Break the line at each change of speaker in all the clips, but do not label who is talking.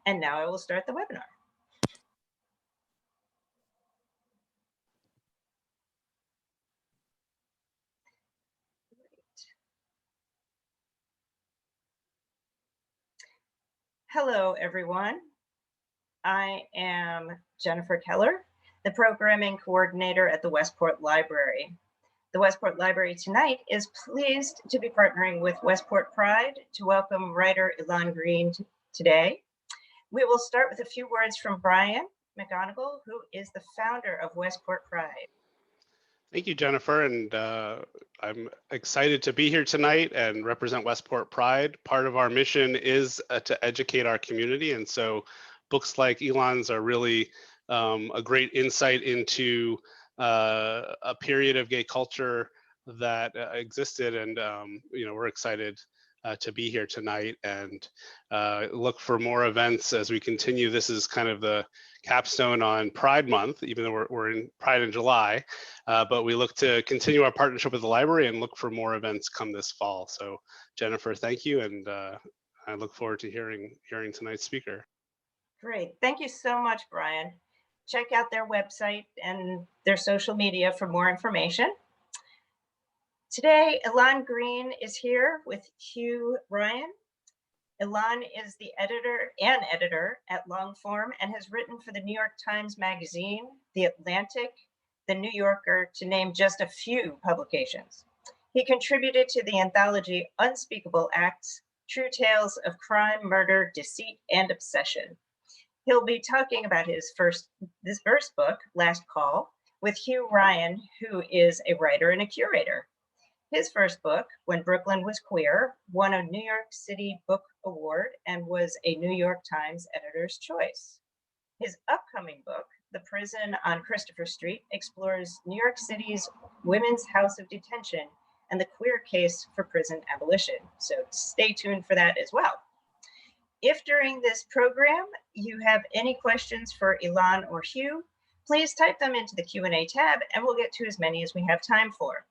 And now I will start the webinar. Hello, everyone. I am Jennifer Keller, the programming coordinator at the Westport Library. The Westport Library tonight is pleased to be partnering with Westport Pride to welcome writer Elon Green today. We will start with a few words from Brian McGonigal, who is the founder of Westport Pride.
Thank you, Jennifer, and I'm excited to be here tonight and represent Westport Pride. Part of our mission is to educate our community, and so books like Elon's are really a great insight into a period of gay culture that existed, and we're excited to be here tonight and look for more events as we continue. This is kind of the capstone on Pride Month, even though we're in Pride in July, but we look to continue our partnership with the library and look for more events come this fall. So Jennifer, thank you, and I look forward to hearing tonight's speaker.
Great, thank you so much, Brian. Check out their website and their social media for more information. Today, Elon Green is here with Hugh Ryan. Elon is the editor at Longform and has written for the New York Times Magazine, The Atlantic, The New Yorker, to name just a few publications. He contributed to the anthology Unspeakable Acts, True Tales of Crime, Murder, Deceit, and Obsession. He'll be talking about this first book, Last Call, with Hugh Ryan, who is a writer and a curator. His first book, When Brooklyn Was Queer, won a New York City Book Award and was a New York Times Editor's Choice. His upcoming book, The Prison on Christopher Street, explores New York City's Women's House of Detention and the queer case for prison abolition. So stay tuned for that as well. If during this program you have any questions for Elon or Hugh, please type them into the Q&A tab and we'll get to as many as we have time for.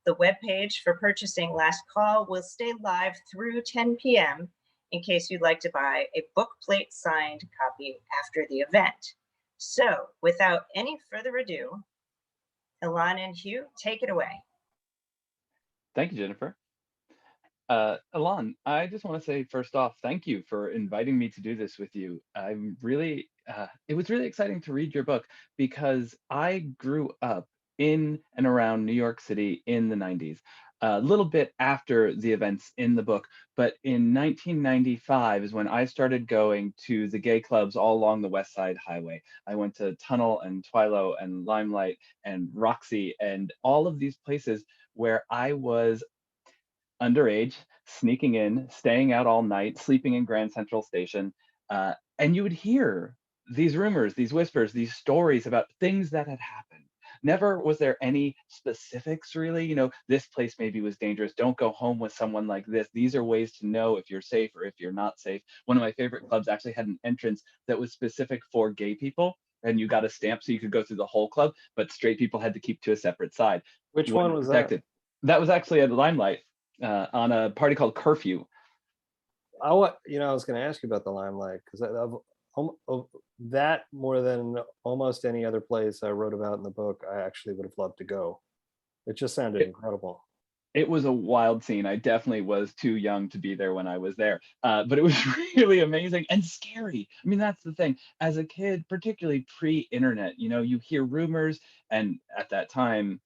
The webpage for purchasing Last Call will stay live through 10 p.m. in case you'd like to buy a book plate signed copy after the event. So without any further ado, Elon and Hugh, take it away.
Thank you, Jennifer. Elon, I just want to say first off, thank you for inviting me to do this with you. I'm really, it was really exciting to read your book because I grew up in and around New York City in the 90s, a little bit after the events in the book. But in 1995 is when I started going to the gay clubs all along the West Side Highway. I went to Tunnel and Twilo and Limelight and Roxy and all of these places where I was underage, sneaking in, staying out all night, sleeping in Grand Central Station. And you would hear these rumors, these whispers, these stories about things that had happened. Never was there any specifics, really. This place maybe was dangerous. Don't go home with someone like this. These are ways to know if you're safe or if you're not safe. One of my favorite clubs actually had an entrance that was specific for gay people, and you got a stamp so you could go through the whole club, but straight people had to keep to a separate side.
Which one was that?
That was actually at Limelight on a party called Curfew.
I was going to ask you about the Limelight because that more than almost any other place I wrote about in the book, I actually would have loved to go. It just sounded incredible.
It was a wild scene. I definitely was too young to be there when I was there, but it was really amazing and scary. I mean, that's the thing. As a kid, particularly pre-internet, you hear rumors, and at that time,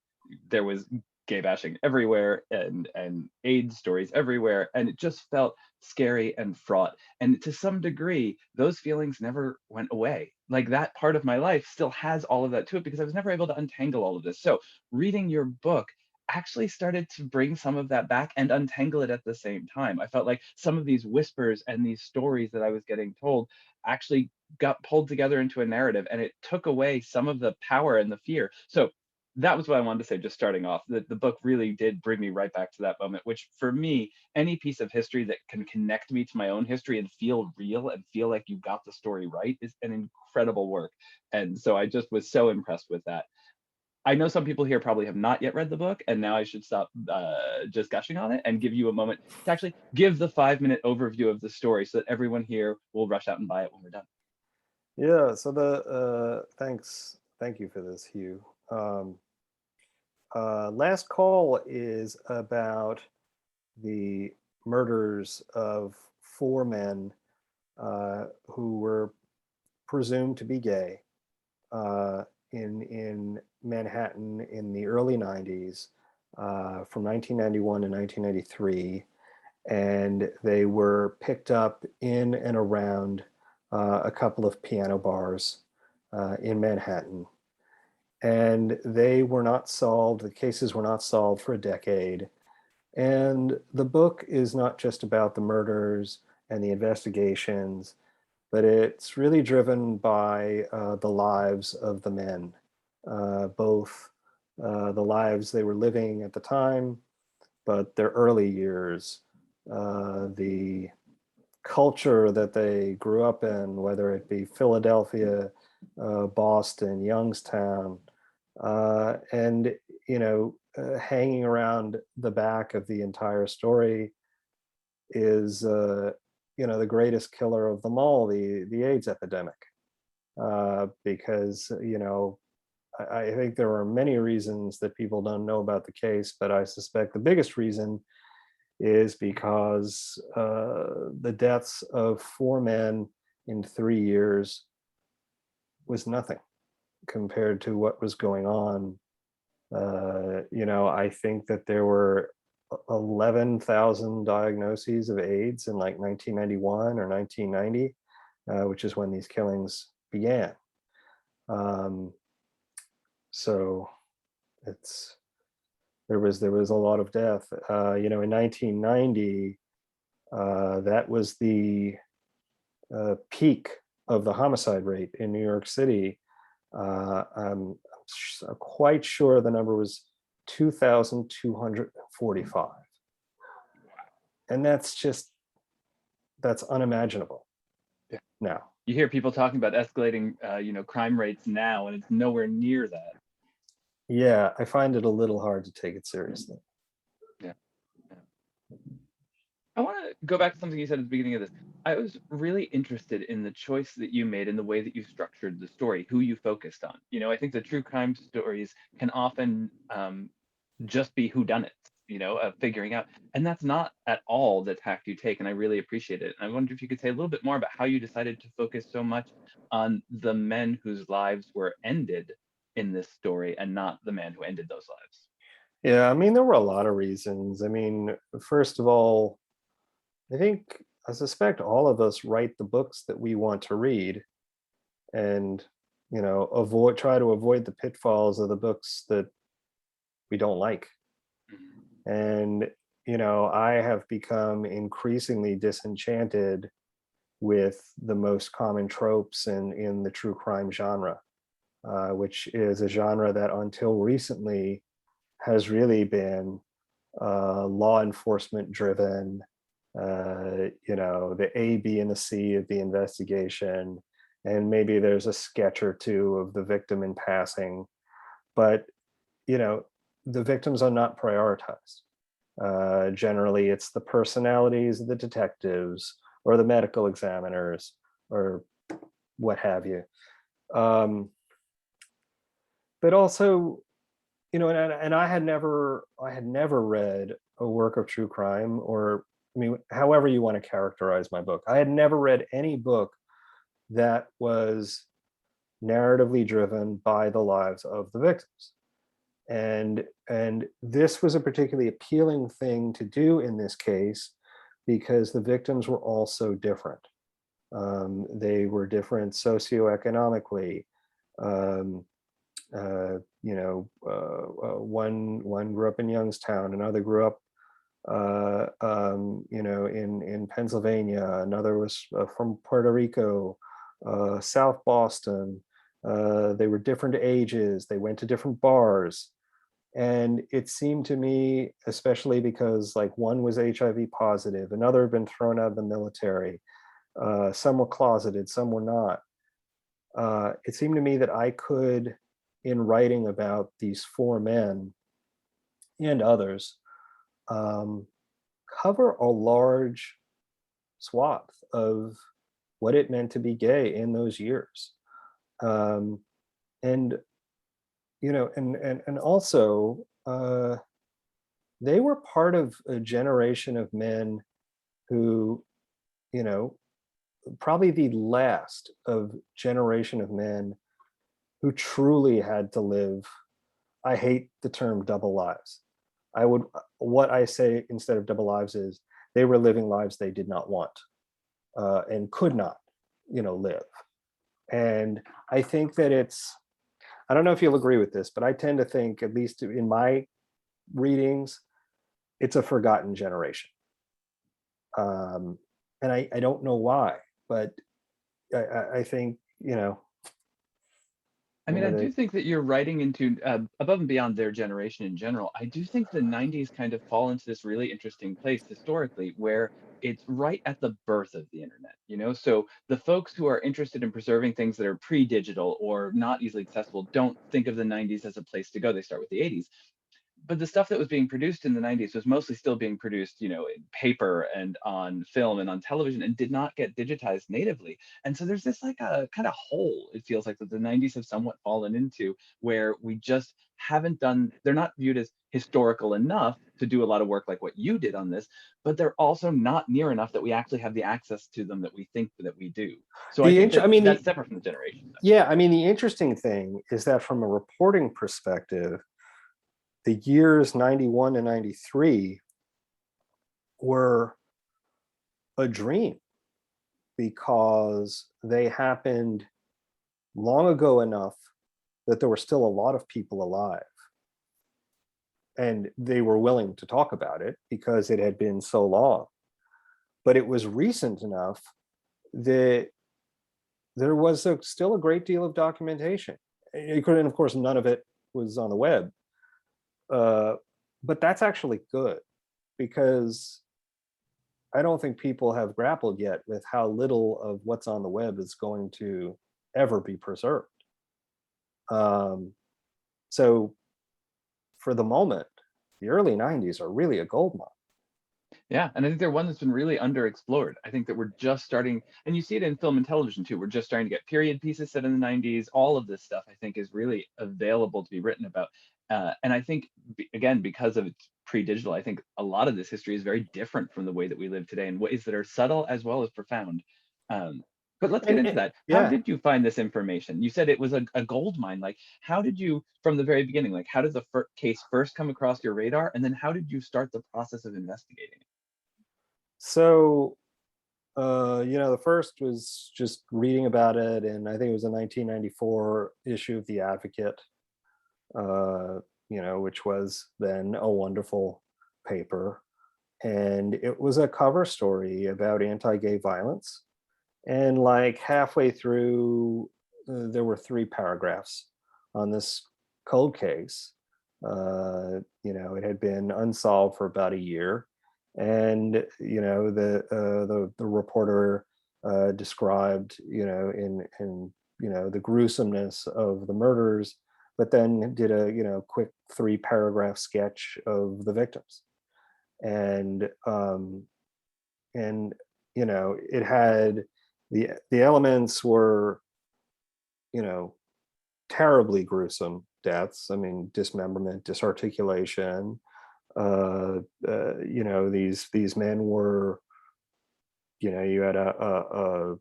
there was gay bashing everywhere and AIDS stories everywhere, and it just felt scary and fraught. And to some degree, those feelings never went away. Like, that part of my life still has all of that to it because I was never able to untangle all of this. So reading your book actually started to bring some of that back and untangle it at the same time. I felt like some of these whispers and these stories that I was getting told actually got pulled together into a narrative, and it took away some of the power and the fear. So that was what I wanted to say, just starting off. The book really did bring me right back to that moment, which for me, any piece of history that can connect me to my own history and feel real and feel like you got the story right is an incredible work. And so I just was so impressed with that. I know some people here probably have not yet read the book, and now I should stop just gushing on it and give you a moment to actually give the 5-minute overview of the story so that everyone here will rush out and buy it when we're done.
Yeah, so thank you for this, Hugh. Last Call is about the murders of 4 men who were presumed to be gay in Manhattan in the early 90s, from 1991 to 1993, and they were picked up in and around a couple of piano bars in Manhattan. And they were not solved, the cases were not solved for a decade. And the book is not just about the murders and the investigations, but it's really driven by the lives of the men, both the lives they were living at the time, but their early years, the culture that they grew up in, whether it be Philadelphia, Boston, Youngstown, and hanging around the back of the entire story is the greatest killer of them all, the AIDS epidemic, because I think there are many reasons that people don't know about the case, but I suspect the biggest reason is because the deaths of 4 men in 3 years was nothing compared to what was going on. I think that there were 11,000 diagnoses of AIDS in like 1991 or 1990, which is when these killings began. So there was a lot of death. In 1990, that was the peak of the homicide rate in New York City. I'm quite sure the number was 2,245. And that's unimaginable.
Yeah.
Now.
You hear people talking about escalating, crime rates now, and it's nowhere near that.
Yeah, I find it a little hard to take it seriously.
Yeah. I want to go back to something you said at the beginning of this. I was really interested in the choice that you made and the way that you structured the story, who you focused on. I think the true crime stories can often just be whodunits, figuring out. And that's not at all the tack you take, and I really appreciate it. And I wonder if you could say a little bit more about how you decided to focus so much on the men whose lives were ended in this story and not the man who ended those lives.
Yeah, I mean, there were a lot of reasons. I mean, first of all, I suspect all of us write the books that we want to read, and try to avoid the pitfalls of the books that we don't like. And I have become increasingly disenchanted with the most common tropes in the true crime genre, which is a genre that until recently has really been law enforcement driven, the A, B, and the C of the investigation, and maybe there's a sketch or two of the victim in passing, but the victims are not prioritized. Generally, it's the personalities of the detectives or the medical examiners or what have you. But also, and I had never read a work of true crime, or however you want to characterize my book. I had never read any book that was narratively driven by the lives of the victims. And this was a particularly appealing thing to do in this case because the victims were all so different. They were different socioeconomically. One grew up in Youngstown, another grew up in Pennsylvania, another was from Puerto Rico, South Boston. They were different ages, they went to different bars. And it seemed to me, especially because like one was HIV positive, another had been thrown out of the military, some were closeted, some were not. It seemed to me that I could in writing about these four men and others, cover a large swath of what it meant to be gay in those years. And also they were part of a generation of men who, probably the last of generation of men who truly had to live, I hate the term double lives. What I say instead of double lives is they were living lives they did not want and could not, live. And I think that I don't know if you'll agree with this, but I tend to think, at least in my readings, it's a forgotten generation. And I don't know why, but I think,
I mean, I do think that you're writing into above and beyond their generation in general. I do think the 90s kind of fall into this really interesting place historically where it's right at the birth of the internet, So the folks who are interested in preserving things that are pre-digital or not easily accessible don't think of the 90s as a place to go. They start with the 80s. But the stuff that was being produced in the 90s was mostly still being produced, in paper and on film and on television, and did not get digitized natively. And so there's this like a kind of hole, it feels like, that the 90s have somewhat fallen into, where we just haven't they're not viewed as historical enough to do a lot of work like what you did on this, but they're also not near enough that we actually have the access to them that we think that we do. So I think that's separate from the generation.
Yeah, I mean, the interesting thing is that from a reporting perspective, the years 91 to 93 were a dream because they happened long ago enough that there were still a lot of people alive. And they were willing to talk about it because it had been so long. But it was recent enough that there was still a great deal of documentation. And of course, none of it was on the web. But that's actually good, because I don't think people have grappled yet with how little of what's on the web is going to ever be preserved. So for the moment, the early 90s are really a gold mine.
Yeah, and I think they're one that's been really underexplored. I think that we're just starting, and you see it in film and television too. We're just starting to get period pieces set in the 90s. All of this stuff, I think, is really available to be written about. And I think, again, because of it's pre-digital, I think a lot of this history is very different from the way that we live today in ways that are subtle as well as profound. But let's get into that. How did you find this information? You said it was a gold mine. Like, how did you, from the very beginning, like, how did the case first come across your radar? And then how did you start the process of investigating it?
So, the first was just reading about it, and I think it was a 1994 issue of The Advocate, which was then a wonderful paper. And it was a cover story about anti-gay violence. And like halfway through, there were 3 paragraphs on this cold case. It had been unsolved for about a year. And the reporter described in the gruesomeness of the murders, but then did a quick 3-paragraph sketch of the victims. And it had the elements were terribly gruesome deaths. I mean, dismemberment, disarticulation. These men were, you had a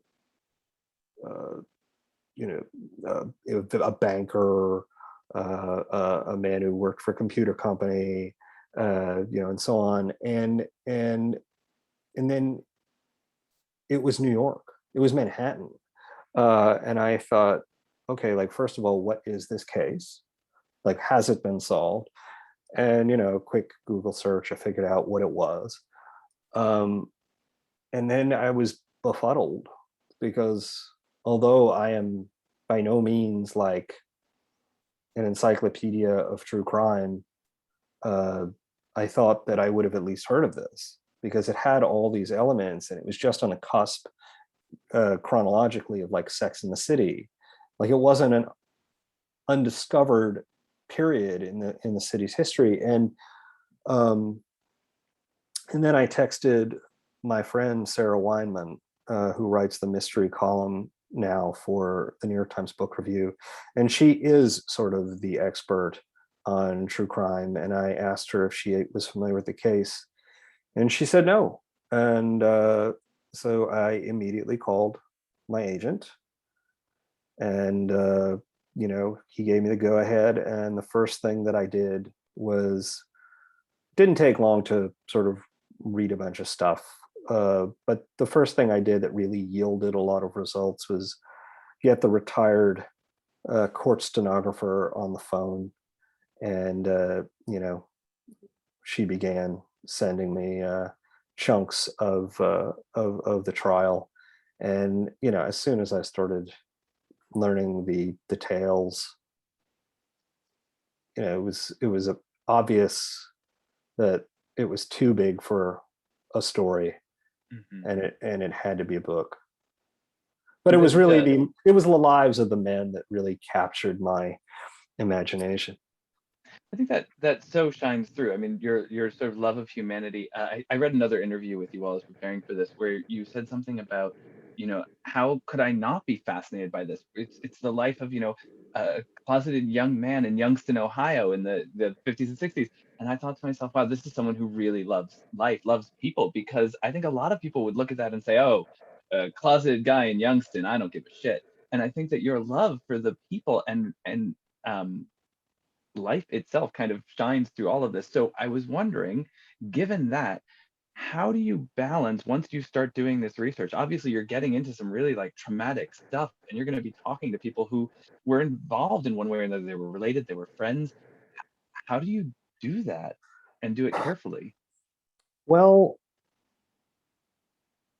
banker, a man who worked for a computer company, and so on, and then it was New York, it was Manhattan, and I thought, okay, like, first of all, what is this case? Like, has it been solved? And quick Google search, I figured out what it was. And then I was befuddled, because although I am by no means like an encyclopedia of true crime, I thought that I would have at least heard of this, because it had all these elements, and it was just on the cusp chronologically of like Sex and the City. Like, it wasn't undiscovered period in the city's history. And then I texted my friend Sarah Weinman, who writes the mystery column now for the New York Times Book Review, and she is sort of the expert on true crime. And I asked her if she was familiar with the case, and she said no. And so I immediately called my agent, and he gave me the go ahead. And the first thing that I did was, didn't take long to sort of read a bunch of stuff. But the first thing I did that really yielded a lot of results was get the retired court stenographer on the phone. And, she began sending me chunks of the trial. And, as soon as I started learning the details, it was obvious that it was too big for a story, and it had to be a book. But it was really the lives of the men that really captured my imagination.
I think that so shines through. I mean, your sort of love of humanity. I read another interview with you while I was preparing for this, where you said something about, how could I not be fascinated by this? It's the life of, a closeted young man in Youngstown, Ohio in the 50s and 60s. And I thought to myself, wow, this is someone who really loves life, loves people, because I think a lot of people would look at that and say, oh, a closeted guy in Youngstown, I don't give a shit. And I think that your love for the people and life itself kind of shines through all of this. So I was wondering, given that, how do you balance once you start doing this research? Obviously, you're getting into some really like traumatic stuff, and you're going to be talking to people who were involved in one way or another. They were related, they were friends. How do you do that and do it carefully?
Well,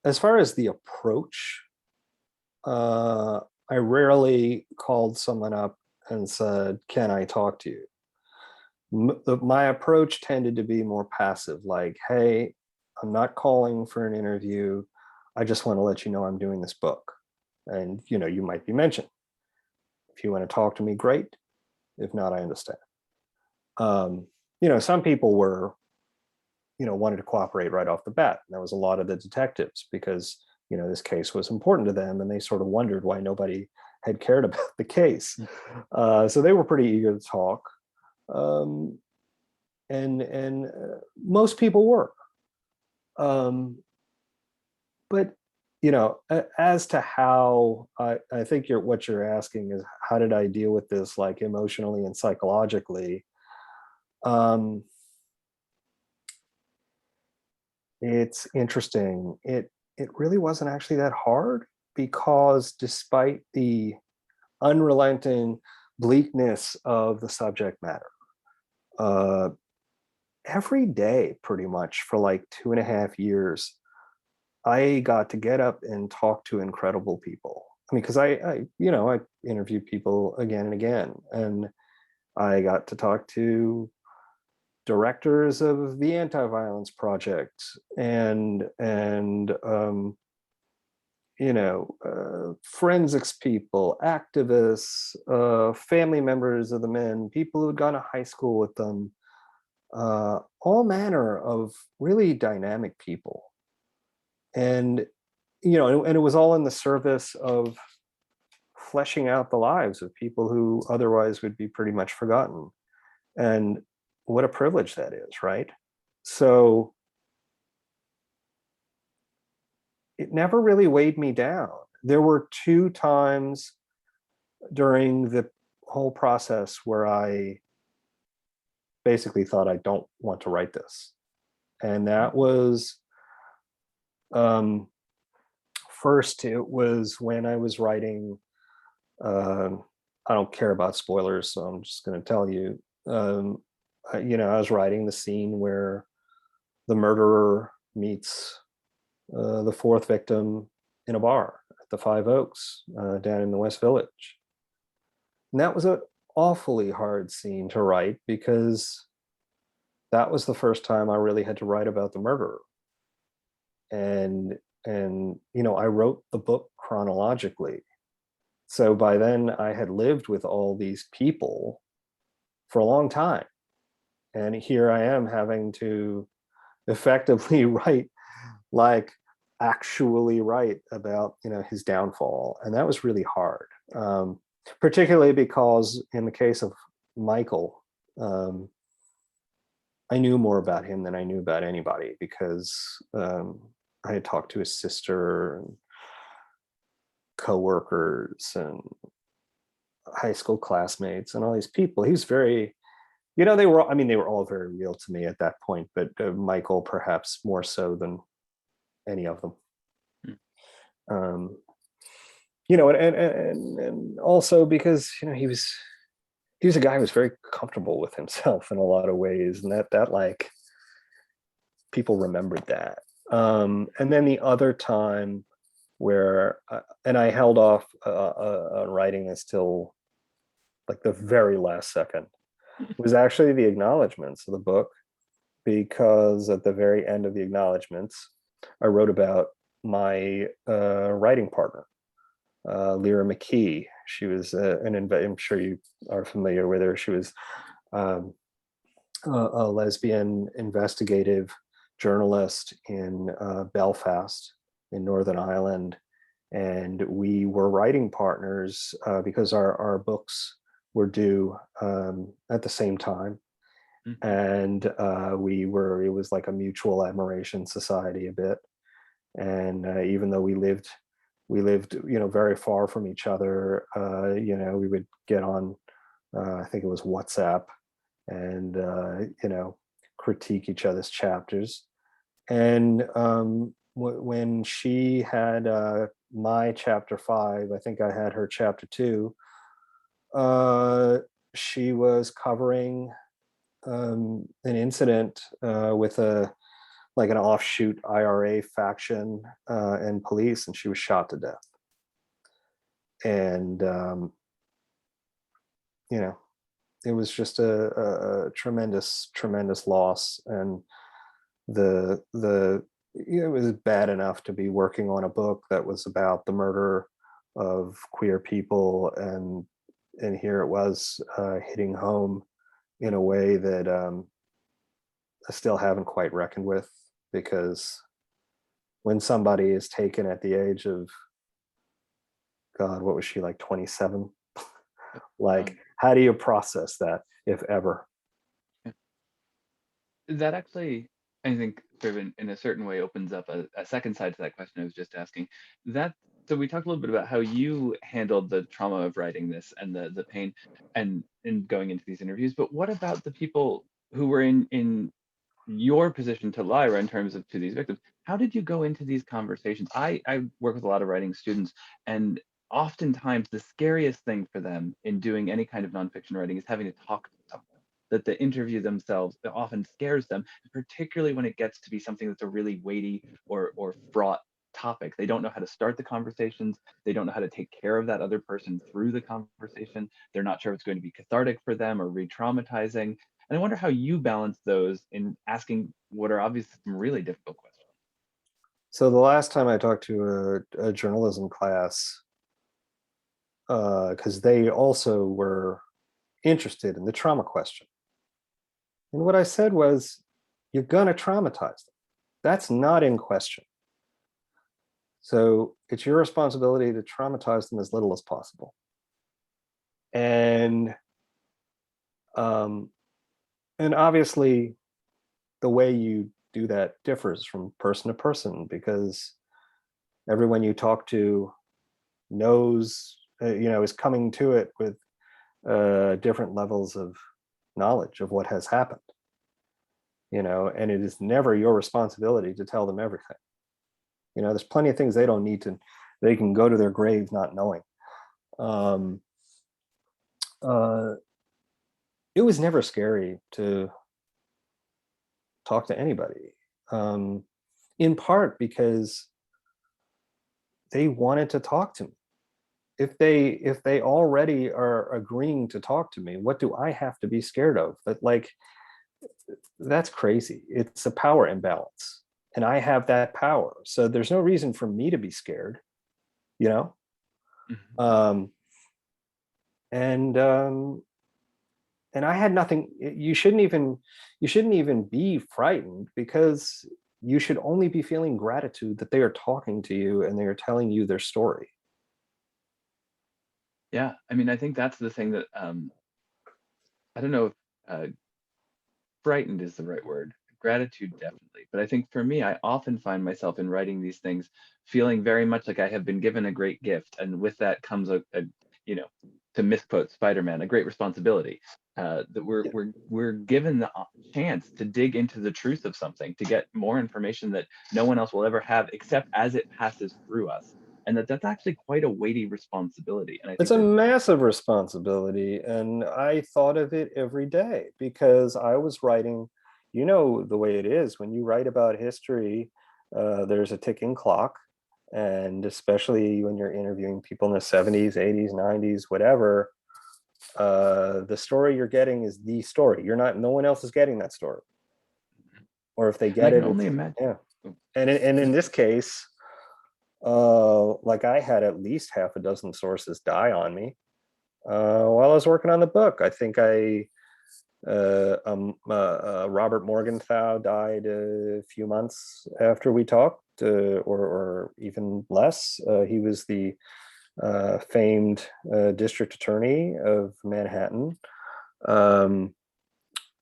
as far as the approach, I rarely called someone up and said, "Can I talk to you?" My approach tended to be more passive, like, "Hey, I'm not calling for an interview. I just want to let you know I'm doing this book. And, you might be mentioned. If you want to talk to me, great. If not, I understand." Some people were, wanted to cooperate right off the bat. And that was a lot of the detectives, because, this case was important to them, and they sort of wondered why nobody had cared about the case. So they were pretty eager to talk. And most people were. But as to how, I think what you're asking is, how did I deal with this, like, emotionally and psychologically? It's interesting. It really wasn't actually that hard, because despite the unrelenting bleakness of the subject matter, every day, pretty much for like 2.5 years, I got to get up and talk to incredible people. I mean, because I interview people again and again, and I got to talk to directors of the Anti-Violence Project, and forensics people, activists, family members of the men, people who had gone to high school with them, all manner of really dynamic people. And, and it was all in the service of fleshing out the lives of people who otherwise would be pretty much forgotten. And what a privilege that is, right? So it never really weighed me down. There were 2 times during the whole process where I basically thought, I don't want to write this. And that was, first, it was when I was writing, I don't care about spoilers, so I'm just going to tell you, I was writing the scene where the murderer meets the 4th victim in a bar at the Five Oaks down in the West Village. And that was an awfully hard scene to write, because that was the first time I really had to write about the murderer. And I wrote the book chronologically. So by then I had lived with all these people for a long time. And here I am having to effectively write, like actually write about, his downfall. And that was really hard, particularly because in the case of Michael, I knew more about him than I knew about anybody, because I had talked to his sister and coworkers and high school classmates and all these people. He was very, they were all very real to me at that point, but Michael perhaps more so than any of them. And also because he was a guy who was very comfortable with himself in a lot of ways, and that like people remembered that. And then the other time where and I held off on writing this till like the very last second, was actually the acknowledgments of the book, because at the very end of the acknowledgments I wrote about my writing partner, Lyra McKee. She was I'm sure you are familiar with her. She was a lesbian investigative journalist in Belfast in Northern Ireland, and we were writing partners because our books were due at the same time. And it was like a mutual admiration society a bit. And even though we lived very far from each other, we would get on I think it was WhatsApp, and critique each other's chapters. And when she had my chapter 5, I think I had her chapter 2, she was covering an incident with an offshoot IRA faction and police, and she was shot to death. And it was just a tremendous loss. And it was bad enough to be working on a book that was about the murder of queer people, and here it was hitting home in a way that I still haven't quite reckoned with, because when somebody is taken at the age of, God, what was she, like 27? Like, how do you process that, if ever?
That actually, I think, sort of in a certain way, opens up a second side to that question I was just asking. So we talked a little bit about how you handled the trauma of writing this and the pain and going into these interviews, but what about the people who were in your position to Lyra in terms of to these victims? How did you go into these conversations? I work with a lot of writing students, and oftentimes the scariest thing for them in doing any kind of nonfiction writing is having to talk to someone. That the interview themselves often scares them, particularly when it gets to be something that's a really weighty or fraught topic. They don't know how to start the conversations. They don't know how to take care of that other person through the conversation. They're not sure if it's going to be cathartic for them or re-traumatizing. And I wonder how you balance those in asking what are obviously some really difficult questions.
So the last time I talked to a journalism class, because they also were interested in the trauma question. And what I said was, you're going to traumatize them. That's not in question. So it's your responsibility to traumatize them as little as possible. And obviously the way you do that differs from person to person, because everyone you talk to knows, is coming to it with different levels of knowledge of what has happened, and it is never your responsibility to tell them everything. There's plenty of things they don't need to, they can go to their grave not knowing. It was never scary to talk to anybody, in part because they wanted to talk to me. If they already are agreeing to talk to me, what do I have to be scared of? That's crazy. It's a power imbalance, and I have that power. So there's no reason for me to be scared,
Mm-hmm.
and I had nothing. You shouldn't even be frightened, because you should only be feeling gratitude that they are talking to you and they are telling you their story.
Yeah, I mean, I think that's the thing that I don't know if frightened is the right word. Gratitude, definitely. But I think for me, I often find myself in writing these things feeling very much like I have been given a great gift. And with that comes you know, to misquote Spider-Man, a great responsibility. That we're given the chance to dig into the truth of something, to get more information that no one else will ever have except as it passes through us. And that's actually quite a weighty responsibility. And I
It's
think
a
that,
massive responsibility, and I thought of it every day, because I was writing, you know, the way it is when you write about history, there's a ticking clock, and especially when you're interviewing people in the 70s, 80s, 90s, whatever, the story you're getting is the story. No one else is getting that story. Or if they
and I
get
can
it,
only
it's,
imagine.
yeah. And in this case, like I had at least half a dozen sources die on me while I was working on the book. I think Robert Morgenthau died a few months after we talked, or even less. He was the famed district attorney of Manhattan. You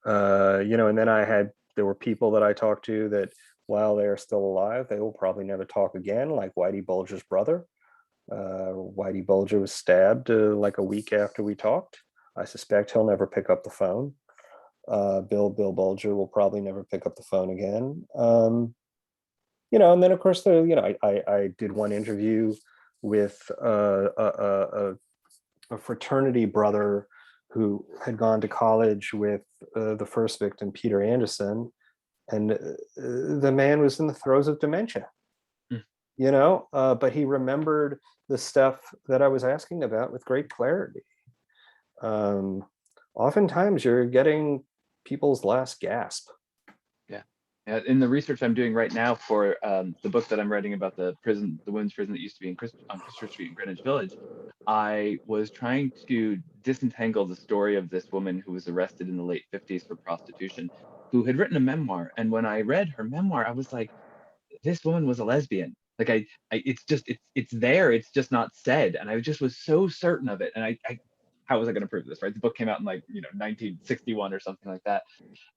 know, and then there were people that I talked to that, while they are still alive, they will probably never talk again, like Whitey Bulger's brother. Whitey Bulger was stabbed like a week after we talked. I suspect he'll never pick up the phone. Bill Bulger will probably never pick up the phone again. You know, and then of course, I did one interview with a fraternity brother who had gone to college with the first victim, Peter Anderson, and the man was in the throes of dementia. You know, but he remembered the stuff that I was asking about with great clarity. Oftentimes you're getting people's last gasp.
Yeah. In the research I'm doing right now for the book that I'm writing about the women's prison that used to be on Christopher Street in Greenwich Village, I was trying to disentangle the story of this woman who was arrested in the late 50s for prostitution, who had written a memoir. And when I read her memoir, I was like, this woman was a lesbian. Like it's there. It's just not said. And I just was so certain of it. And how was I going to prove this, right? The book came out in 1961 or something like that.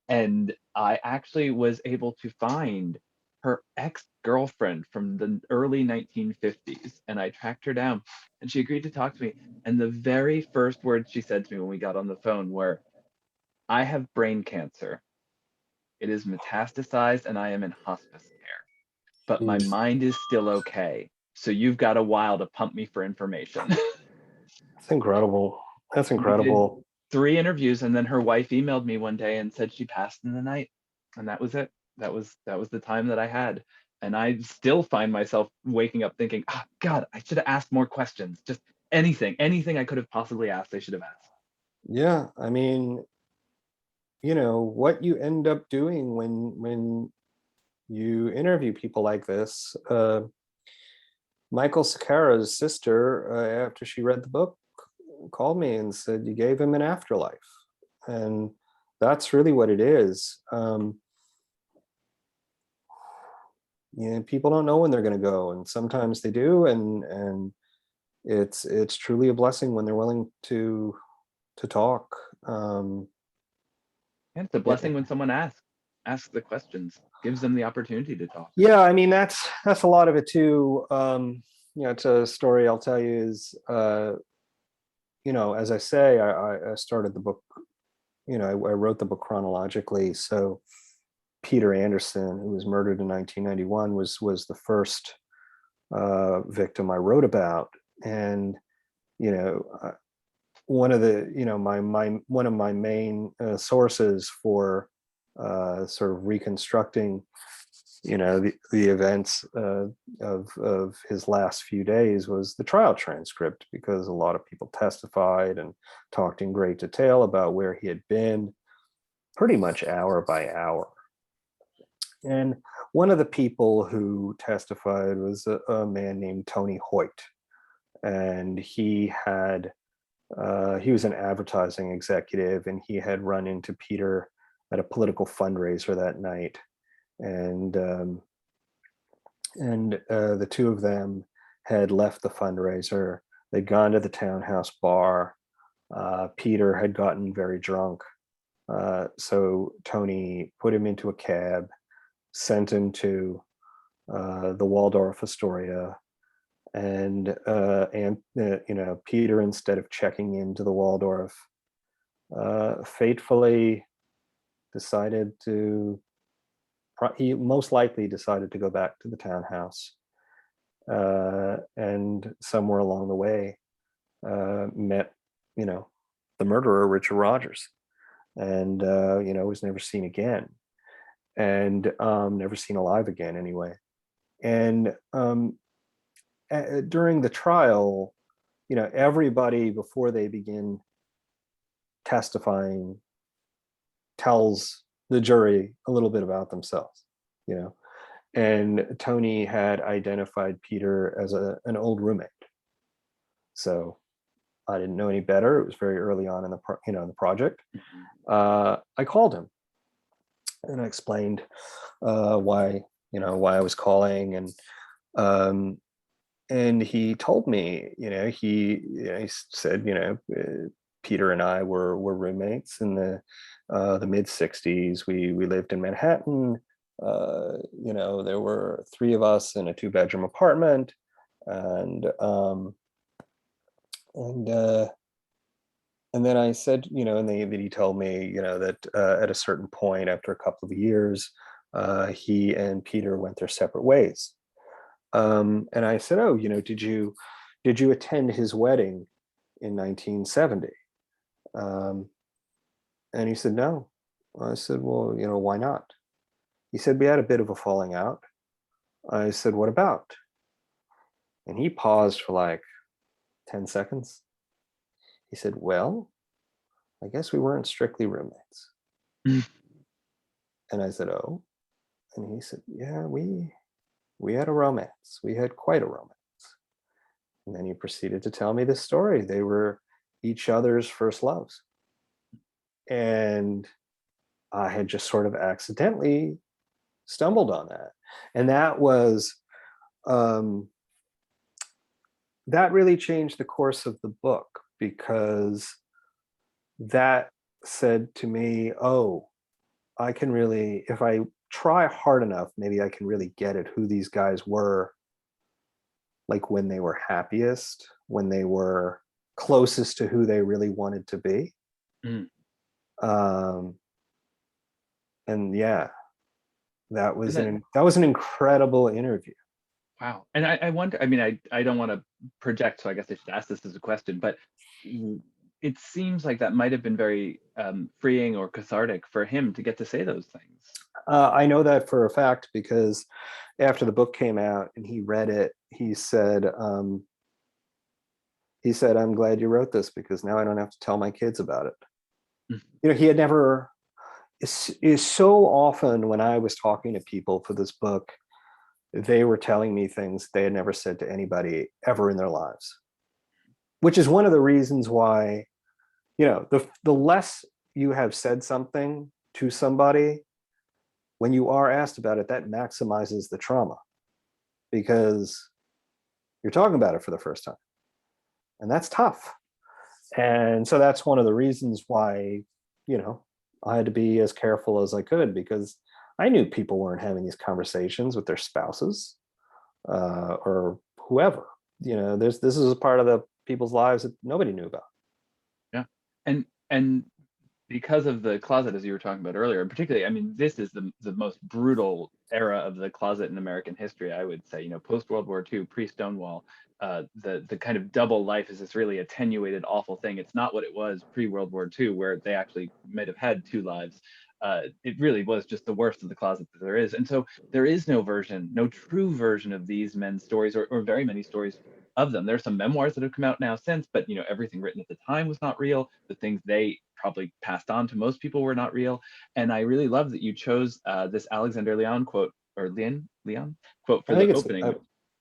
And I actually was able to find her ex-girlfriend from the early 1950s. And I tracked her down and she agreed to talk to me. And the very first words she said to me when we got on the phone were, "I have brain cancer. It is metastasized and I am in hospice care. But my mind is still okay. So you've got a while to pump me for information."
That's incredible. That's
We did
incredible.
3 interviews, and then her wife emailed me one day and said she passed in the night, and that was it. That was the time that I had, and I still find myself waking up thinking, "Oh, God, I should have asked more questions. Just anything I could have possibly asked, I should have asked."
Yeah, I mean, you know, what you end up doing when you interview people like this. Michael Sakara's sister, after she read the book, called me and said, "You gave him an afterlife," and that's really what it is. You know, people don't know when they're going to go, and sometimes they do, and it's truly a blessing when they're willing to talk.
And it's a blessing when someone asks the questions, gives them the opportunity to talk.
Yeah, I mean that's a lot of it too. You know, it's a story I'll tell you is, you know, as I say, I started the book, you know, I wrote the book chronologically. So Peter Anderson, who was murdered in 1991, was the first victim I wrote about. And you know, one of the, you know, one of my main sources for sort of reconstructing, you know, the events of his last few days was the trial transcript, because a lot of people testified and talked in great detail about where he had been, pretty much hour by hour. And one of the people who testified was a man named Tony Hoyt, and he had He was an advertising executive, and he had run into Peter at a political fundraiser that night, and the two of them had left the fundraiser. They'd gone to the townhouse bar. Peter had gotten very drunk, so Tony put him into a cab, sent him to the Waldorf Astoria, and Peter, instead of checking into the Waldorf, fatefully decided to. He most likely decided to go back to the townhouse, and somewhere along the way, met, the murderer, Richard Rogers, and was never seen again, and never seen alive again anyway. And during the trial, everybody, before they begin testifying, tells the jury a little bit about themselves, and Tony had identified Peter as an old roommate. So I didn't know any better. It was very early on in the project. I called him and I explained why I was calling, and he told me, he said, Peter and I were roommates in the mid '60s. We lived in Manhattan. There were three of us in a 2-bedroom apartment, and then I said, and he told me, that at a certain point, after a couple of years, he and Peter went their separate ways. And I said, oh, did you attend his wedding in 1970? And he said, no. I said, well, why not? He said, we had a bit of a falling out. I said, what about? And he paused for like 10 seconds. He said, well, I guess we weren't strictly roommates. And I said, oh. And he said, yeah, we had a romance. We had quite a romance. And then he proceeded to tell me this story. They were each other's first loves. And I had just sort of accidentally stumbled on that. And that was, that really changed the course of the book, because that said to me, oh, I can really, if I try hard enough, maybe I can really get at who these guys were, like when they were happiest, when they were closest to who they really wanted to be. And yeah, that was an incredible interview.
Wow. And I wonder, I mean, I don't want to project, so I guess I should ask this as a question, but it seems like that might have been very freeing or cathartic for him to get to say those things.
I know that for a fact, because after the book came out and he read it, he said, I'm glad you wrote this, because now I don't have to tell my kids about it. He had never, is so often when I was talking to people for this book, they were telling me things they had never said to anybody ever in their lives, which is one of the reasons why, the less you have said something to somebody, when you are asked about it, that maximizes the trauma, because you're talking about it for the first time, and that's tough. And so that's one of the reasons why, I had to be as careful as I could, because I knew people weren't having these conversations with their spouses or whoever. This is a part of the people's lives that nobody knew about.
Yeah, and because of the closet, as you were talking about earlier, and particularly, I mean, this is the most brutal era of the closet in American history, I would say. Post World War II, pre Stonewall, the kind of double life is this really attenuated, awful thing. It's not what it was pre World War II, where they actually might have had two lives. It really was just the worst of the closet that there is. And so there is no true version of these men's stories, or very many stories of them. There are some memoirs that have come out now since, but everything written at the time was not real. The things they probably passed on to most people were not real. And I really love that you chose this Alexander Leon quote, or Leon quote, for the opening.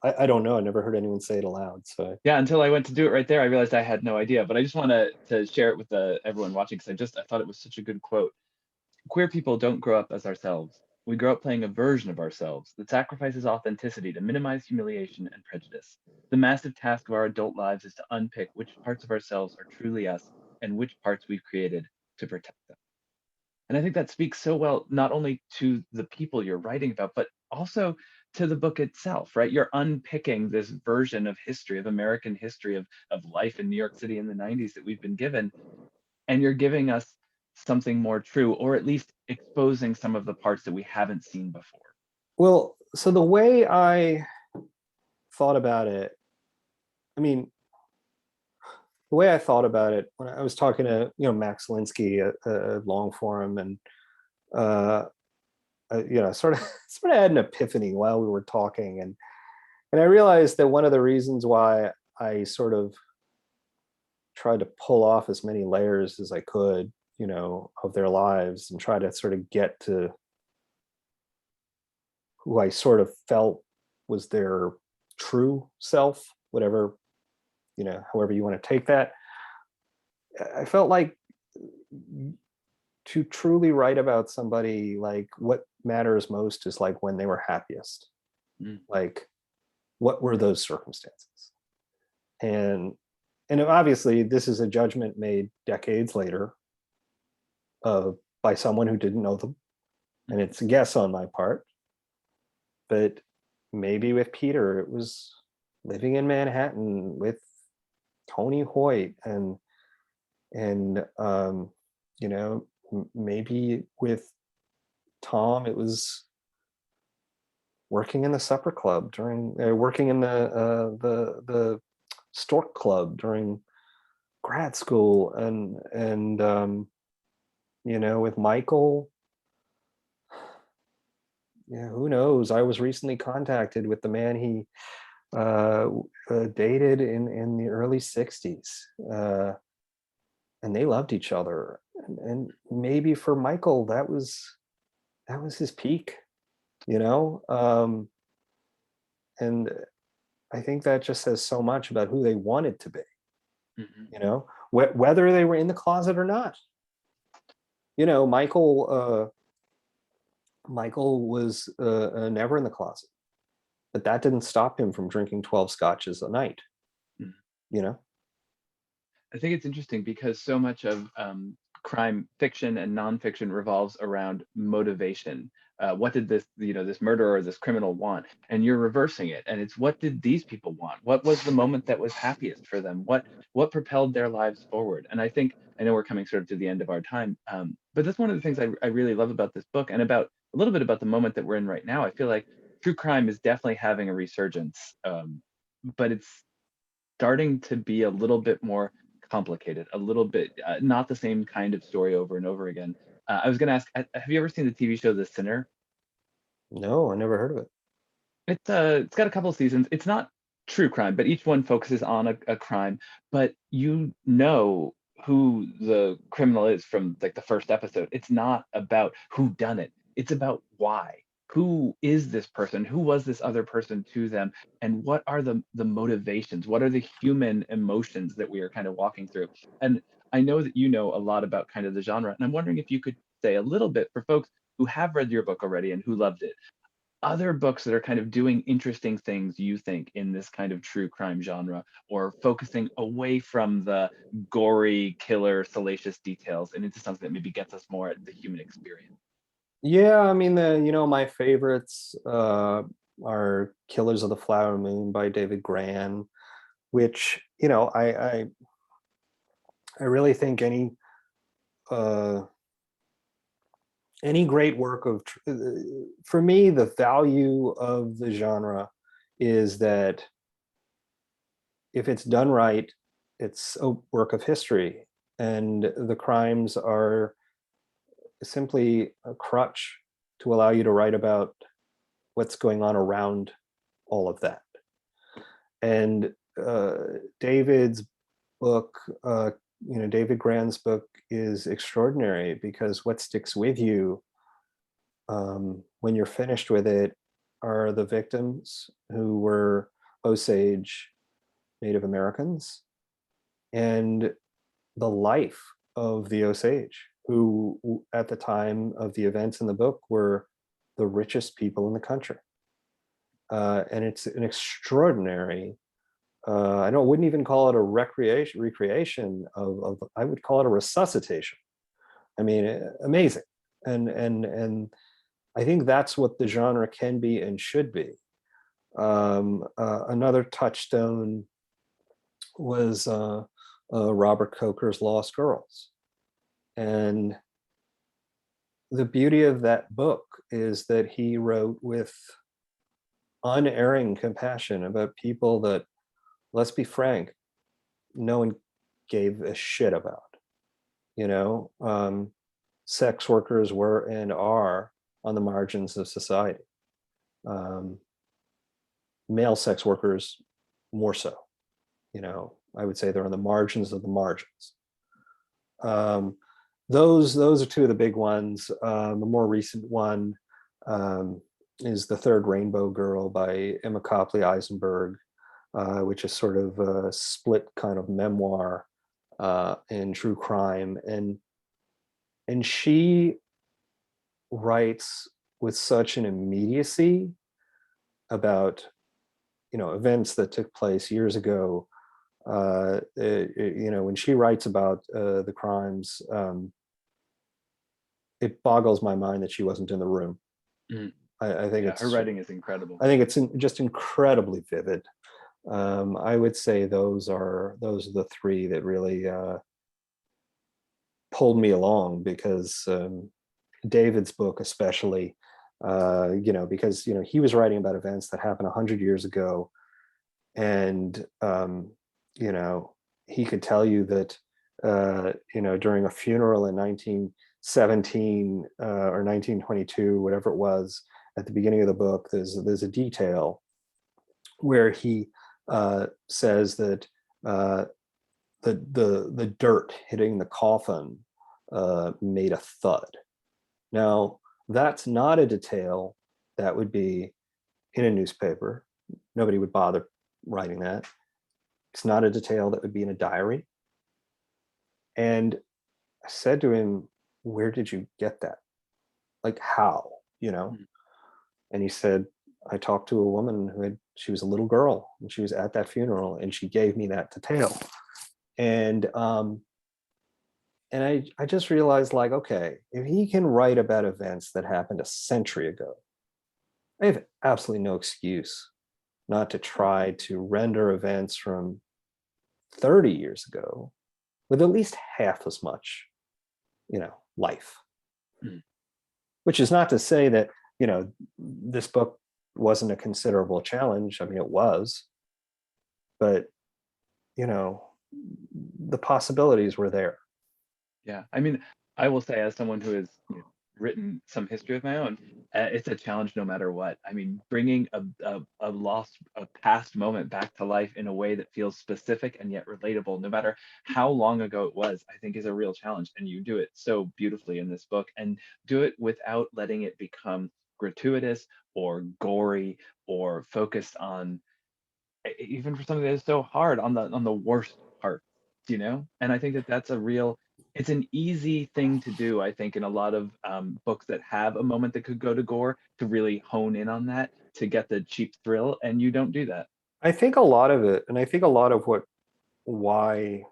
I don't know. I never heard anyone say it aloud. So
Yeah, until I went to do it right there, I realized I had no idea. But I just want to share it with everyone watching because I thought it was such a good quote. Queer people don't grow up as ourselves. We grow up playing a version of ourselves that sacrifices authenticity to minimize humiliation and prejudice. The massive task of our adult lives is to unpick which parts of ourselves are truly us and which parts we've created to protect them. And I think that speaks so well, not only to the people you're writing about, but also to the book itself, right? You're unpicking this version of history, of American history, of life in New York City in the 90s that we've been given. And you're giving us something more true, or at least exposing some of the parts that we haven't seen before.
well, so the way I thought about it, I mean, the way I thought about it when I was talking to Max Linsky at Long Forum, and sort of had an epiphany while we were talking, and I realized that one of the reasons why I sort of tried to pull off as many layers as I could, of their lives, and try to sort of get to who I sort of felt was their true self, whatever, however you want to take that. I felt like to truly write about somebody, like what matters most is like when they were happiest. Like, what were those circumstances? And obviously this is a judgment made decades later by someone who didn't know them. And it's a guess on my part. But maybe with Peter, it was living in Manhattan with Tony Hoyt, and maybe with Tom, it was working in the supper club during working in the Stork Club during grad school, and with Michael, who knows? I was recently contacted with the man he dated in the early 60s, and they loved each other, and maybe for Michael that was his peak, and I think that just says so much about who they wanted to be. Whether they were in the closet or not. Michael was never in the closet, but that didn't stop him from drinking 12 scotches a night.
I think it's interesting because so much of crime fiction and nonfiction revolves around motivation. What did this murderer or this criminal want? And you're reversing it. And it's, what did these people want? What was the moment that was happiest for them? What propelled their lives forward? And I know we're coming sort of to the end of our time, but that's one of the things I really love about this book, and about a little bit about the moment that we're in right now. I feel like true crime is definitely having a resurgence, but it's starting to be a little bit more complicated, a little bit not the same kind of story over and over again. I was going to ask, have you ever seen the TV show The Sinner?
No, I never heard of it.
It's got a couple of seasons. It's not true crime, but each one focuses on a crime. But you know who the criminal is from like the first episode. It's not about who done it. It's about why. Who is this person? Who was this other person to them? And what are the motivations? What are the human emotions that we are kind of walking through? And I know that you know a lot about kind of the genre, and I'm wondering if you could say a little bit for folks who have read your book already and who loved it, other books that are kind of doing interesting things, you think, in this kind of true crime genre, or focusing away from the gory, killer, salacious details and into something that maybe gets us more at the human experience.
Yeah, I mean, my favorites are Killers of the Flower Moon by David Gran, which, I really think any great work of, for me, the value of the genre is that if it's done right, it's a work of history, and the crimes are simply a crutch to allow you to write about what's going on around all of that. And David's book, David Gran's book is extraordinary, because what sticks with you when you're finished with it are the victims who were Osage Native Americans and the life of the Osage, who at the time of the events in the book were the richest people in the country. And it's an extraordinary, I wouldn't even call it a recreation of, I would call it a resuscitation. I mean, amazing. And I think that's what the genre can be and should be. Another touchstone was Robert Coker's Lost Girls. And the beauty of that book is that he wrote with unerring compassion about people that, let's be frank, no one gave a shit about. You know, sex workers were and are on the margins of society. Male sex workers more so. You know, I would say they're on the margins of the margins. Those are two of the big ones. The more recent one is The Third Rainbow Girl by Emma Copley Eisenberg, which is sort of a split kind of memoir in true crime. And she writes with such an immediacy about, you know, events that took place years ago. You know, when she writes about the crimes, it boggles my mind that she wasn't in the room. I think
her writing is incredible.
I think it's just incredibly vivid. I would say those are the three that really pulled me along, because David's book especially, you know, because, you know, he was writing about events that happened 100 years ago, and you know, he could tell you that you know, during a funeral in 1917 or 1922, whatever it was, at the beginning of the book, there's a detail where he says that the dirt hitting the coffin made a thud. Now, that's not a detail that would be in a newspaper. Nobody would bother writing that. It's not a detail that would be in a diary. And I said to him, where did you get that? Like, how, you know? And he said, I talked to a woman she was a little girl, and she was at that funeral, and she gave me that detail. And I just realized, like, okay, if he can write about events that happened a century ago, I have absolutely no excuse not to try to render events from 30 years ago with at least half as much, you know, life. Which is not to say that, you know, this book wasn't a considerable challenge. I mean, it was, but, you know, the possibilities were there.
Yeah, I mean, I will say, as someone who has, you know, written some history of my own, it's a challenge no matter what. I mean, bringing a past moment back to life in a way that feels specific and yet relatable, no matter how long ago it was, I think is a real challenge. And you do it so beautifully in this book, and do it without letting it become gratuitous or gory or focused on, even for something that is so hard, on the worst part, you know? And I think that that's a real, it's an easy thing to do, I think, in a lot of books that have a moment that could go to gore, to really hone in on that, to get the cheap thrill, and you don't do that.
I think a lot of it, and I think a lot of why,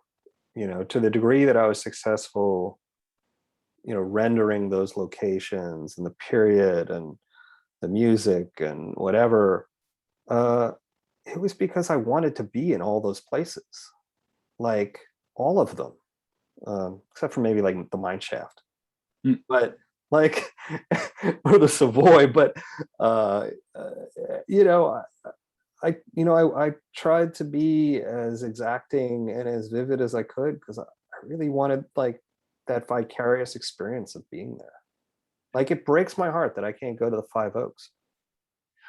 you know, to the degree that I was successful, you know, rendering those locations and the period and the music and whatever, it was because I wanted to be in all those places, like all of them, except for maybe like the mine shaft, but like, or the Savoy. But you know, I tried to be as exacting and as vivid as I could, because I really wanted like that vicarious experience of being there. Like, it breaks my heart that I can't go to the Five Oaks.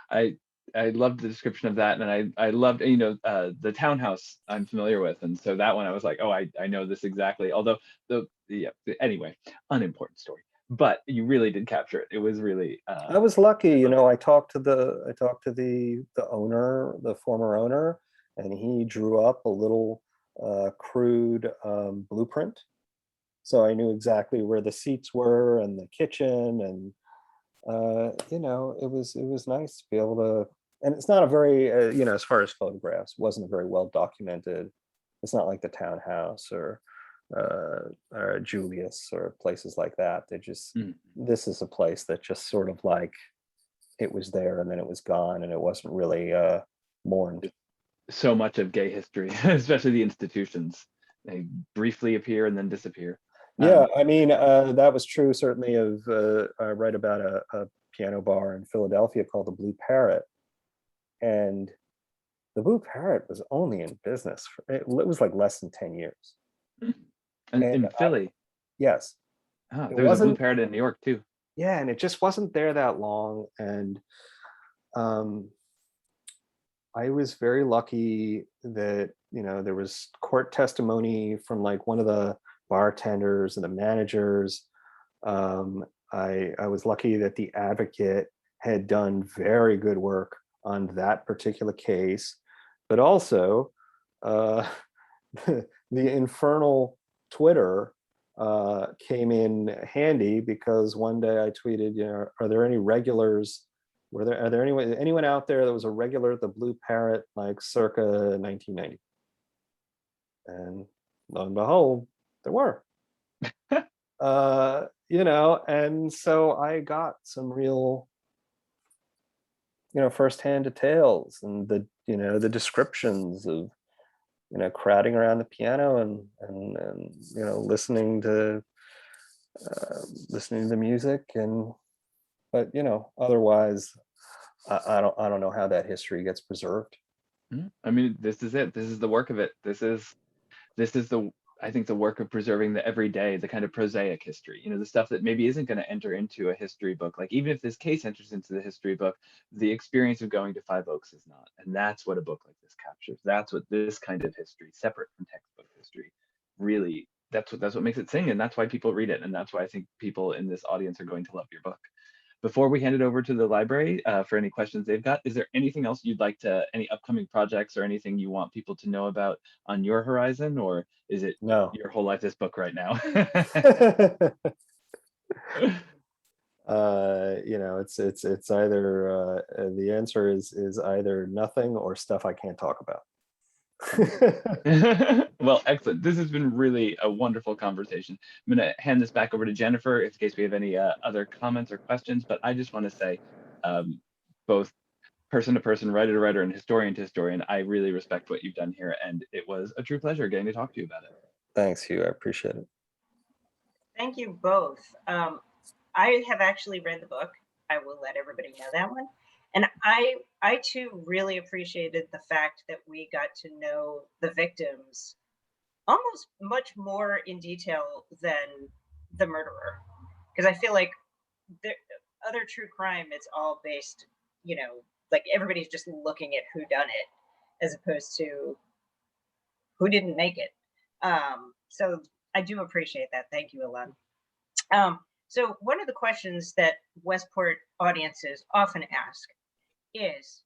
I loved the description of that, and I loved, you know, the townhouse I'm familiar with, and so that one I was like, oh, I know this exactly. Although anyway, unimportant story. but you really did capture it. It was really.
I was lucky, you know. I talked to the owner, the former owner, and he drew up a little crude blueprint. So I knew exactly where the seats were and the kitchen, and you know, it was nice to be able to. And it's not a very, you know, as far as photographs, wasn't a very well documented. It's not like the townhouse or Julius or places like that. They just, this is a place that just sort of like it was there and then it was gone and it wasn't really mourned.
So much of gay history, especially the institutions, they briefly appear and then disappear.
Yeah, I mean, that was true certainly of, I write about a piano bar in Philadelphia called the Blue Parrot. And the Blue Parrot was only in business, it was like less than 10 years.
And in Philly?
Yes.
Oh, there was a Blue Parrot in New York too.
Yeah, and it just wasn't there that long. And I was very lucky that, you know, there was court testimony from like one of the bartenders and the managers. I was lucky that the advocate had done very good work on that particular case, but also the infernal Twitter came in handy, because one day I tweeted, you know, are there any regulars? Are there anyone out there that was a regular at the Blue Parrot like circa 1990? And lo and behold, there were. You know, and so I got some real, you know, firsthand details and the, you know, the descriptions of, you know, crowding around the piano and you know, listening to the music. And but you know, otherwise I don't know how that history gets preserved.
I mean, this is it. This is the work of it. This is the, I think, the work of preserving the everyday, the kind of prosaic history, you know, the stuff that maybe isn't going to enter into a history book. Like even if this case enters into the history book, the experience of going to Five Oaks is not. And that's what a book like this captures. That's what this kind of history, separate from textbook history, really, that's what makes it sing. And that's why people read it. And that's why I think people in this audience are going to love your book. Before we hand it over to the library for any questions they've got, is there anything else you'd like to, any upcoming projects or anything you want people to know about on your horizon, or is it your whole life this book right now?
You know, it's either the answer is either nothing or stuff I can't talk about.
Well, excellent. This has been really a wonderful conversation. I'm going to hand this back over to Jennifer in case we have any other comments or questions, but I just want to say, both person to person, writer to writer, and historian to historian, I really respect what you've done here, and it was a true pleasure getting to talk to you about it.
Thanks, Hugh. I appreciate it.
Thank you both. I have actually read the book. I will let everybody know that one. And I too really appreciated the fact that we got to know the victims almost much more in detail than the murderer. Because I feel like the other true crime, it's all based, you know, like everybody's just looking at who done it as opposed to who didn't make it. So I do appreciate that. Thank you, Elon. So one of the questions that Westport audiences often ask is,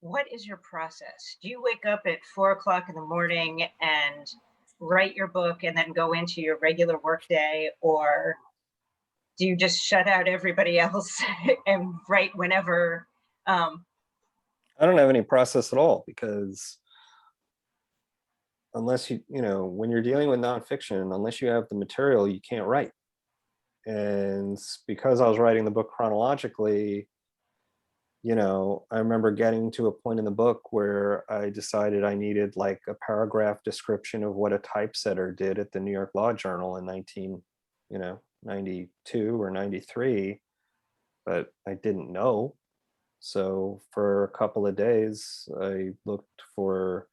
what is your process? Do you wake up at 4 o'clock in the morning and write your book and then go into your regular workday, or do you just shut out everybody else and write whenever?
I don't have any process at all, because unless you know, when you're dealing with nonfiction, unless you have the material, you can't write. And because I was writing the book chronologically, you know, I remember getting to a point in the book where I decided I needed like a paragraph description of what a typesetter did at the New York Law Journal in 1992 or 93, but I didn't know. So for a couple of days, I looked for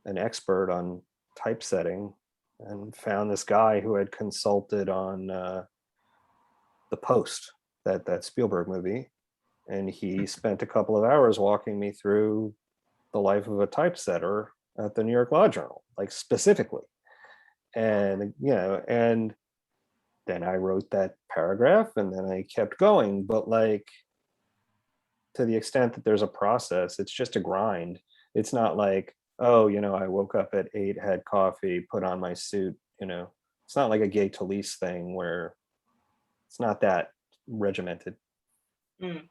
an expert on typesetting and found this guy who had consulted on The Post, that Spielberg movie. And he spent a couple of hours walking me through the life of a typesetter at the New York Law Journal, like specifically. And, you know, and then I wrote that paragraph and then I kept going. But like, to the extent that there's a process, it's just a grind. It's not like, oh, I woke up at 8, had coffee, put on my suit, it's not like a Gay Talese thing where it's not that regimented.
Mm.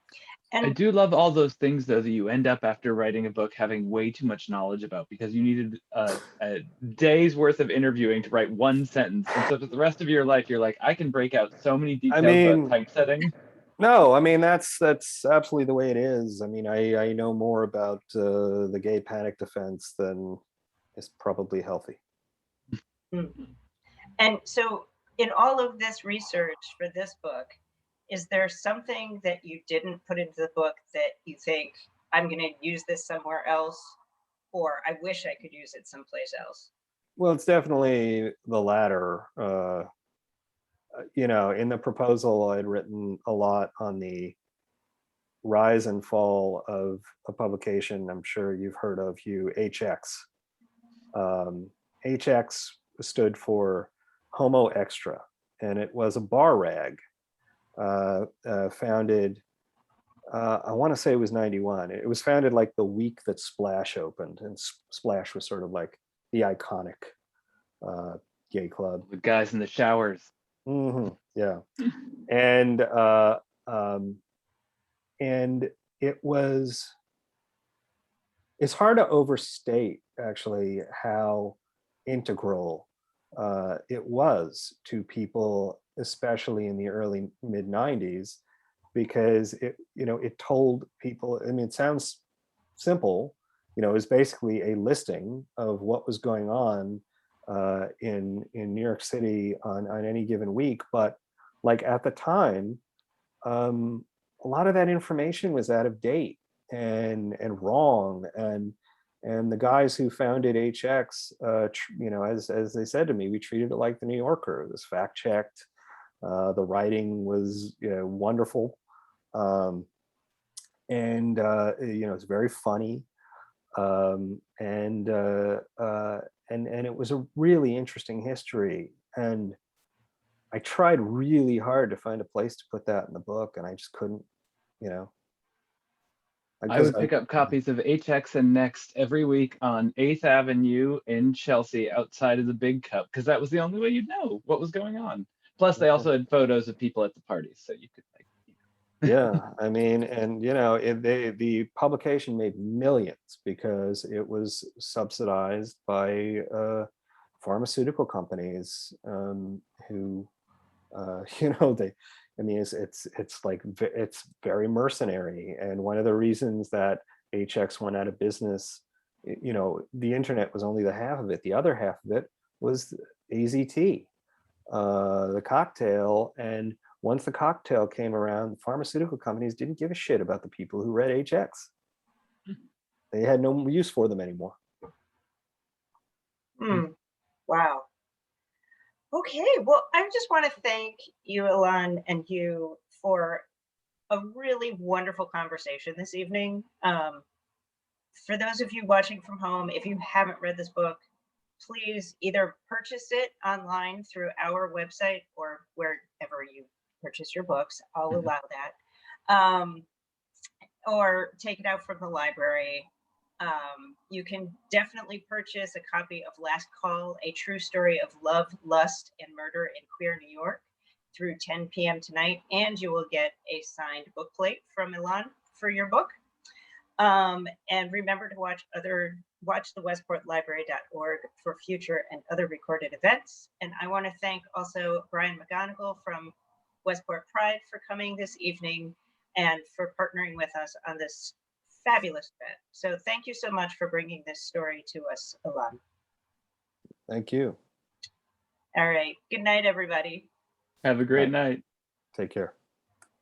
I
And
do love all those things though that you end up after writing a book having way too much knowledge about because you needed a day's worth of interviewing to write one sentence, and so for the rest of your life you're like, I can break out so many details about typesetting.
No, I mean, that's absolutely the way it is. I mean, I know more about the gay panic defense than is probably healthy.
And so in all of this research for this book, is there something that you didn't put into the book that you think, I'm going to use this somewhere else, or I wish I could use it someplace else?
Well, it's definitely the latter. In the proposal, I'd written a lot on the rise and fall of a publication I'm sure you've heard of, Hugh, HX. HX stood for Homo Extra, and it was a bar rag founded, I want to say it was 91. It was founded like the week that Splash opened, and Splash was sort of like the iconic gay club.
The guys in the showers.
Yeah. And it's hard to overstate actually how integral it was to people, especially in the early mid 90s, because it told people, I mean, it sounds simple, it was basically a listing of what was going on in New York City on any given week. But like at the time, a lot of that information was out of date and wrong. And the guys who founded HX, as they said to me, we treated it like the New Yorker. It was fact checked. The writing was wonderful, and it's very funny, and it was a really interesting history. And I tried really hard to find a place to put that in the book, and I just couldn't.
I would pick up copies of HX and Next every week on 8th Avenue in Chelsea outside of the Big Cup, because that was the only way you'd know what was going on. Plus, they also had photos of people at the parties, so you could
Yeah, I mean, and the publication made millions because it was subsidized by pharmaceutical companies who it's very mercenary. And one of the reasons that HX went out of business, the internet was only the half of it. The other half of it was AZT, the cocktail. And once the cocktail came around, pharmaceutical companies didn't give a shit about the people who read HX. They had no use for them anymore.
Wow. Okay, well, I just want to thank you, Elon, and Hugh, for a really wonderful conversation this evening. For those of you watching from home, if you haven't read this book, please either purchase it online through our website or wherever you purchase your books. I'll allow that. Or take it out from the library. You can definitely purchase a copy of Last Call, A True Story of Love, Lust, and Murder in Queer New York through 10 p.m. tonight, and you will get a signed book plate from Elon for your book. And remember to watch the westportlibrary.org for future and other recorded events. And I want to thank also Brian McGonigal from Westport Pride for coming this evening and for partnering with us on this fabulous event. So thank you so much for bringing this story to us, Elon.
Thank you.
All right. Good night, everybody.
have a great night.
Take care.